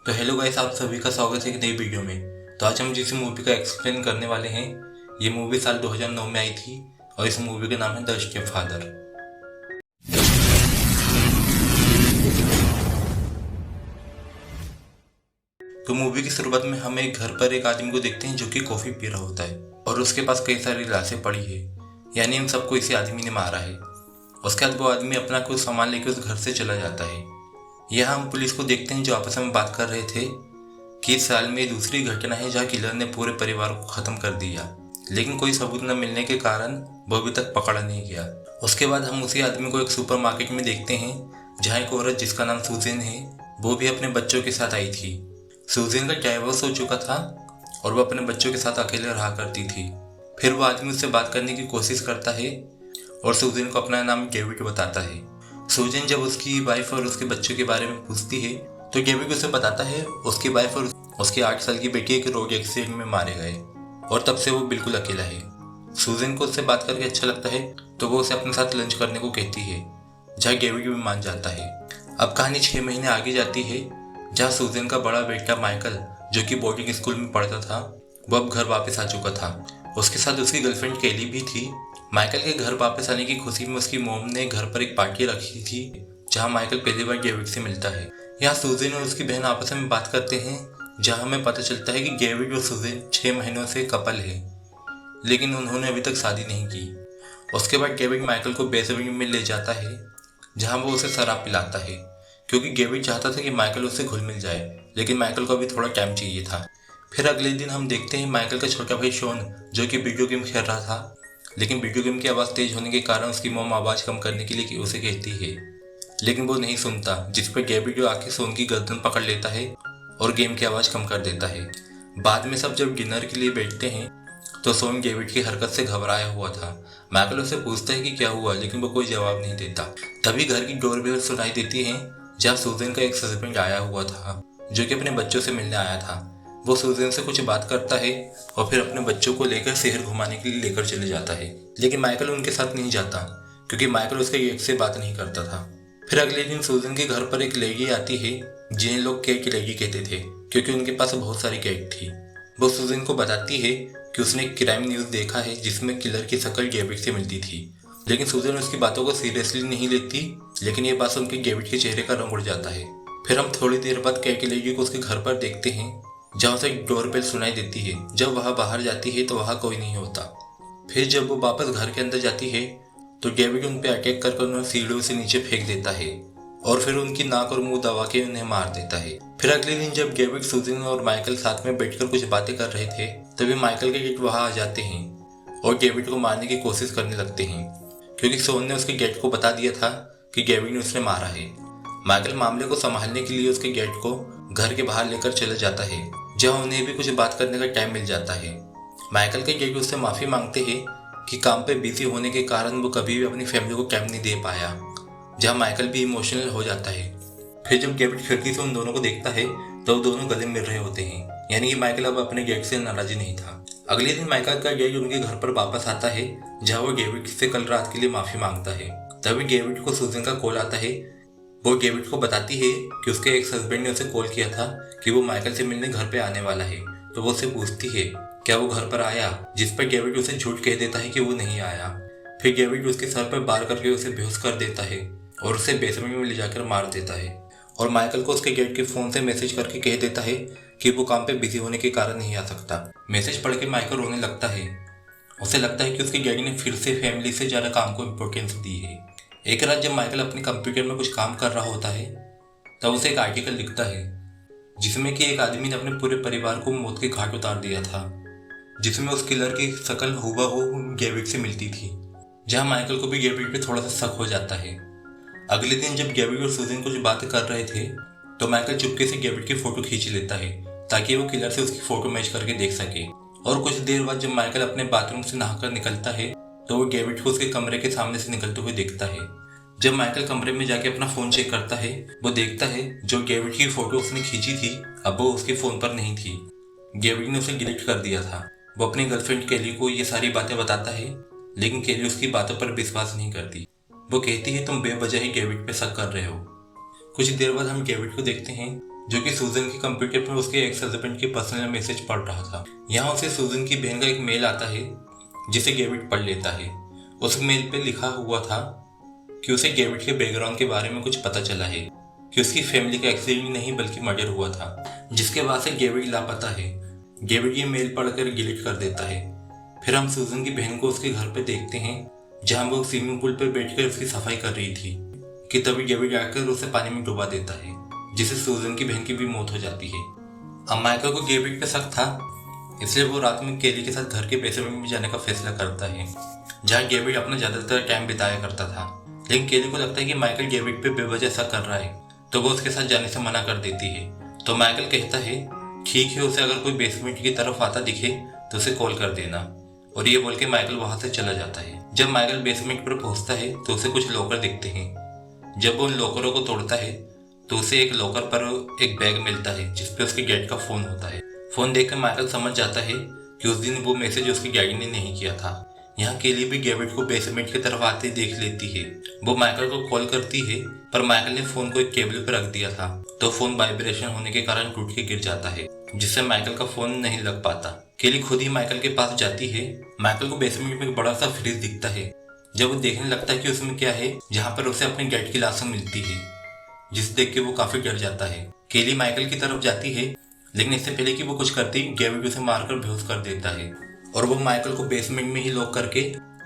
तो hello guys, आप सभी का स्वागत है एक नई वीडियो में। तो आज हम जिस मूवी का एक्सप्लेन करने वाले हैं, ये मूवी साल 2009 में आई थी और इस मूवी का नाम है द स्टेपफादर। तो मूवी की शुरुआत में हम एक घर पर एक आदमी को देखते हैं जो कि कॉफी पी रहा होता है और उसके पास कई सारी लाशें पड़ी है, यानी इन सबको इसी आदमी ने मारा है। उसके बाद वो आदमी अपना कुछ सामान लेकर उस घर से चला जाता है। यहाँ हम पुलिस को देखते हैं जो आपस में बात कर रहे थे कि इस साल में दूसरी घटना है जहाँ किलर ने पूरे परिवार को खत्म कर दिया, लेकिन कोई सबूत न मिलने के कारण वो अभी तक पकड़ा नहीं गया। उसके बाद हम उसी आदमी को एक सुपरमार्केट में देखते हैं जहाँ एक औरत जिसका नाम सुजैन है वो भी अपने बच्चों के साथ आई थी। सुजैन का डाइवोर्स हो चुका था और वो अपने बच्चों के साथ अकेले रहा करती थी। फिर वो आदमी उससे बात करने की कोशिश करता है और सुजैन को अपना नाम डेविड बताता है। सुजैन जब उसकी वाइफ और उसके बच्चों के बारे में पूछती है तो डेविड उसे बताता है उसकी वाइफ और उसकी 8 साल की बेटी एक रोड एक्सीडेंट में मारे गए और तब से वो बिल्कुल अकेला है। सुजैन को उससे बात करके अच्छा लगता है तो वो उसे अपने साथ लंच करने को कहती है, जहाँ डेविड भी मान जाता है। अब कहानी 6 महीने आगे जाती है, जहाँ सुजैन का बड़ा बेटा माइकल जो कि बोर्डिंग स्कूल में पढ़ता था वो अब घर वापस आ चुका था। उसके साथ उसकी गर्लफ्रेंड केली भी थी। माइकल के घर वापस आने की खुशी में उसकी मॉम ने घर पर एक पार्टी रखी थी जहाँ माइकल पहली बार डेविड से मिलता है। यहाँ सुजैन और उसकी बहन आपस में बात करते हैं, जहाँ हमें पता चलता है कि डेविड और सुजैन 6 महीनों से कपल है, लेकिन उन्होंने अभी तक शादी नहीं की। उसके बाद डेविड माइकल को बेसमेंट में ले जाता है जहाँ वो उसे शराब पिलाता है, क्योंकि डेविड चाहता था कि माइकल उससे घुल मिल जाए, लेकिन माइकल को अभी थोड़ा टाइम चाहिए था। फिर अगले दिन हम देखते हैं माइकल का छोटा भाई शॉन जो कि वीडियो गेम खेल रहा था, लेकिन वीडियो गेम की आवाज़ तेज होने के कारण उसकी मॉम आवाज़ कम करने के लिए उसे कहती है, लेकिन वो नहीं सुनता, जिस पर डेविड जो आके शॉन की गर्दन पकड़ लेता है और गेम की आवाज़ कम कर देता है। बाद में सब जब डिनर के लिए बैठते हैं तो शॉन डेविड की हरकत से घबराया हुआ था। माइकल उससे पूछता है कि क्या हुआ, लेकिन वो कोई जवाब नहीं देता। तभी घर की डोरबेल सुनाई देती है, जहाँ सुजैन का एक हस्बैंड आया हुआ था जो कि अपने बच्चों से मिलने आया था। वो सुजैन से कुछ बात करता है और फिर अपने बच्चों को लेकर शहर घुमाने के लिए लेकर चले जाता है, लेकिन माइकल उनके साथ नहीं जाता क्योंकि माइकल उसके गेट से बात नहीं करता था। फिर अगले दिन सुजैन के घर पर एक लेडी आती है जिन्हें लोग कैट लेडी कहते थे, क्योंकि उनके पास बहुत सारी कैट थी। वो सुजैन को बताती है कि उसने एक क्राइम न्यूज़ देखा है जिसमें किलर की शक्ल डेविड से मिलती थी, लेकिन सुजैन उसकी बातों को सीरियसली नहीं लेती, लेकिन ये बात सुन के डेविड के चेहरे का रंग उड़ जाता है। फिर हम थोड़ी देर बाद कैट लेडी को उसके घर पर देखते हैं, जहाँ उसे एक डोरबेल सुनाई देती है। जब वह बाहर जाती है तो वहाँ कोई नहीं होता। फिर जब वो वापस घर के अंदर जाती है तो डेविड उन पर अटैक कर उन्हें सीढ़ियों से नीचे फेंक देता है और फिर उनकी नाक और मुंह दबा के उन्हें मार देता है। फिर अगले दिन जब डेविड, सुजैन और माइकल साथ में बैठकर कुछ बातें कर रहे थे तभी माइकल के गेट वहां आ जाते हैं और डेविड को मारने की कोशिश करने लगते हैं, क्योंकि शॉन ने उसके गेट को बता दिया था कि डेविड ने उसे मारा है। माइकल मामले को संभालने के लिए उसके गेट को घर के बाहर लेकर चला जाता है, जहाँ उन्हें भी कुछ बात करने का टाइम मिल जाता है। माइकल के गेट उससे माफ़ी मांगते हैं कि काम पे बिजी होने के कारण वो कभी भी अपनी फैमिली को टाइम नहीं दे पाया, जहाँ माइकल भी इमोशनल हो जाता है। फिर जब डेविड खिड़की से उन दोनों को देखता है तो वो दोनों गले मिल रहे होते हैं, यानी कि माइकल अब अपने गेट से नाराज नहीं था। अगले दिन माइकल का गेट उनके घर पर वापस आता है, जहाँ वो डेविड से कल रात के लिए माफ़ी मांगता है। तभी डेविड को सुजैन का कॉल आता है। वो डेविड को बताती है कि उसके एक्स हस्बैंड ने उसे कॉल किया था कि वो माइकल से मिलने घर पे आने वाला है, तो वो उससे पूछती है क्या वो घर पर आया, जिस पर डेविड उसे झूठ कह देता है कि वो नहीं आया। फिर डेविड उसके सर पर बार करके उसे बेहोश कर देता है और उसे बेसमेंट में ले जाकर मार देता है और माइकल को उसके गेट के फोन से मैसेज करके कह देता है कि वो काम पे बिजी होने के कारण नहीं आ सकता। मैसेज पढ़ के माइकल रोने लगता है। उसे लगता है कि उसके डैडी ने फिर से फैमिली से ज़्यादा काम को इम्पोर्टेंस दी है। एक रात जब माइकल अपने कंप्यूटर में कुछ काम कर रहा होता है तब उसे एक आर्टिकल लिखता है जिसमें कि एक आदमी ने अपने पूरे परिवार को मौत के घाट उतार दिया था, जिसमें उस किलर की शक्ल हूबहू डेविड से मिलती थी, जहां माइकल को भी डेविड पे थोड़ा सा शक हो जाता है। अगले दिन जब डेविड और सुजैन कुछ बातें कर रहे थे तो माइकल चुपके से डेविड की फोटो खींच लेता है ताकि वो किलर से उसकी फोटो मैच करके देख सके। और कुछ देर बाद जब माइकल अपने बाथरूम से नहाकर निकलता है तो वो डेविड को उसके कमरे के सामने से निकलते हुए देखता है। जब माइकल कमरे में जाके अपना फोन चेक करता है वो देखता है जो डेविड की फोटो उसने खींची थी अब वो उसके फोन पर नहीं थी, डेविड ने उसे डिलीट कर दिया था। वो अपनी गर्लफ्रेंड केली को ये सारी बातें बताता है, लेकिन केली उसकी बातों पर विश्वास नहीं करती। वो कहती है तुम बेवजह ही डेविड पे शक कर रहे हो। कुछ देर बाद हम डेविड को देखते हैं जो कि सूजन के कंप्यूटर पर उसके एक्स हस्बैंड के पर्सनल मैसेज पढ़ रहा था। यहाँ उसे सूजन की बहन का एक मेल आता है जिसे गेविट पढ़ लेता है। उस मेल पे लिखा हुआ था कि उसे गेविट के बैकग्राउंड के बारे में कुछ पता चला है कि उसकी फैमिली का एक्सीडेंट नहीं बल्कि मर्डर हुआ था, जिसके बाद से गेविट लापता है। गेविट ये मेल पढ़कर डिलीट कर देता है। फिर हम सूजन की बहन को उसके घर पे देखते हैं जहाँ वो स्विमिंग पूल पर बैठकर उसकी सफाई कर रही थी कि तभी गेविट आकर उसे पानी में डुबा देता है, जिससे सूजन की बहन की भी मौत हो जाती है। अब माइकल को गेविट पे शक था, इसलिए वो रात में केली के साथ घर के बेसमेंट में जाने का फैसला करता है जहाँ गेविट अपना ज्यादातर टाइम बिताया करता था। लेकिन केली को लगता है कि माइकल गेविट पे बेवजह शक कर रहा है, तो वो उसके साथ जाने से मना कर देती है। तो माइकल कहता है ठीक है, उसे अगर कोई बेसमेंट की तरफ आता दिखे तो उसे कॉल कर देना, और ये बोल के माइकल वहां से चला जाता है। जब माइकल बेसमेंट पर पहुंचता है तो उसे कुछ लॉकर दिखते हैं। जब वो उन लॉकरों को तोड़ता है तो उसे एक लॉकर पर एक बैग मिलता है जिसपे उसके डैड का फोन होता है। फोन देखकर माइकल समझ जाता है कि उस दिन वो मैसेज उसके डैडी ने नहीं किया था। यहाँ केली भी गेविट को बेसमेंट की तरफ आते देख लेती है। वो माइकल को कॉल करती है, पर माइकल ने फोन को एक केबल पर रख दिया था, तो फोन वाइब्रेशन होने के कारण टूट के गिर जाता है, जिससे माइकल का फोन नहीं लग पाता। केली खुद ही माइकल के पास जाती है। माइकल को बेसमेंट में एक बड़ा सा फ्रिज दिखता है। जब वो देखने लगता है कि उसमें क्या है, जहाँ पर उसे अपने डैड की लाश मिलती है, जिसे देख के वो काफी डर जाता है। केली माइकल की तरफ जाती है, लेकिन इससे पहले कि वो कुछ करती, गेविट उसे मारकर बेहोश कर देता है और वो माइकल को बेसमेंट में ही लॉक करके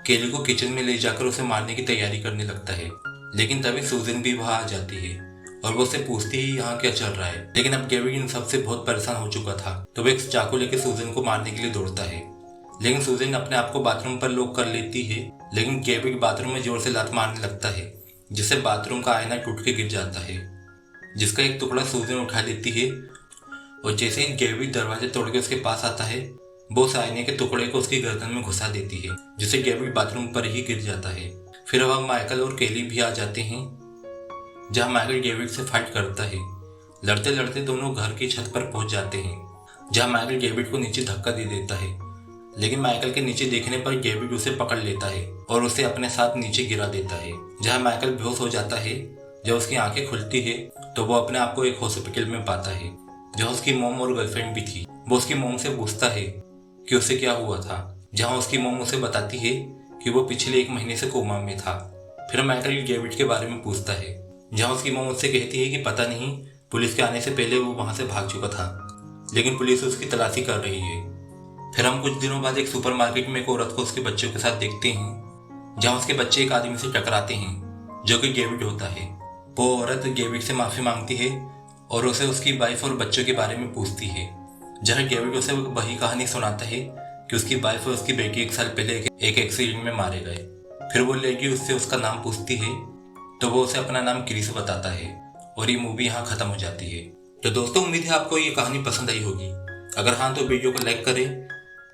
केली को किचन में ले जाकर उसे मारने की तैयारी करने लगता है। लेकिन तभी सूजन भी वहां आ जाती है और वो उसे पूछती है यहाँ क्या चल रहा है। लेकिन अब गेविट इन सबसे बहुत परेशान हो चुका था, तो वो एक चाकू लेकर सूजन को मारने के लिए दौड़ता है। लेकिन सूजन अपने आप को बाथरूम पर लॉक कर लेती है, लेकिन गेविट बाथरूम में जोर से लात मारने लगता है, जिससे बाथरूम का आईना टूट के गिर जाता है, जिसका एक टुकड़ा सूजन उठा लेती है। और जैसे ही गेविट दरवाजे तोड़ के उसके पास आता है, वो उस आईने के टुकड़े को उसकी गर्दन में घुसा देती है, जिससे गेविट बाथरूम पर ही गिर जाता है। फिर अब माइकल और केली भी आ जाते हैं, जहाँ माइकल गेविट से फाइट करता है। लड़ते लड़ते दोनों घर की छत पर पहुंच जाते हैं, जहाँ माइकल गेविट को नीचे धक्का दे देता है। लेकिन माइकल के नीचे देखने पर गेविट उसे पकड़ लेता है और उसे अपने साथ नीचे गिरा देता है, जहाँ माइकल बेहोश हो जाता है। जब उसकी आंखें खुलती है तो वो अपने आप को एक हॉस्पिटल में पाता है, जहाँ उसकी मॉम और गर्लफ्रेंड भी थी। वो उसकी मॉम से पूछता है कि उसे क्या हुआ था, जहाँ उसकी मॉम उसे बताती है कि वो पिछले 1 महीने से कोमा में था। फिर माइकल गेविट के बारे में पूछता है, जहाँ उसकी मॉम उससे कहती है कि पता नहीं, पुलिस के आने से पहले वो वहां से भाग चुका था, लेकिन पुलिस उसकी तलाशी कर रही है। फिर हम कुछ दिनों बाद एक सुपरमार्केट में एक औरत को उसके बच्चों के साथ देखते हैं, जहाँ उसके बच्चे एक आदमी से टकराते हैं जो कि गेविट होता है। वो औरत गेविट से माफी मांगती है और उसे उसकी वाइफ और बच्चों के बारे में पूछती है, जहाँ गेविट उसे वही कहानी सुनाता है कि उसकी वाइफ और उसकी बेटी 1 साल पहले एक एक्सीडेंट में मारे गए। फिर वो लड़की उससे उसका नाम पूछती है, तो वो उसे अपना नाम क्रिस बताता है और ये मूवी यहाँ खत्म हो जाती है। तो दोस्तों, उम्मीद है आपको ये कहानी पसंद आई होगी। अगर हाँ, तो वीडियो को लाइक करें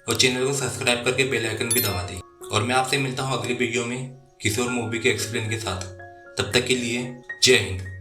और चैनल को सब्सक्राइब करके बेल आइकन भी दबा दें। और मैं आपसे मिलता हूँ अगली वीडियो में किसी और मूवी के एक्सप्लेन के साथ। तब तक के लिए जय हिंद।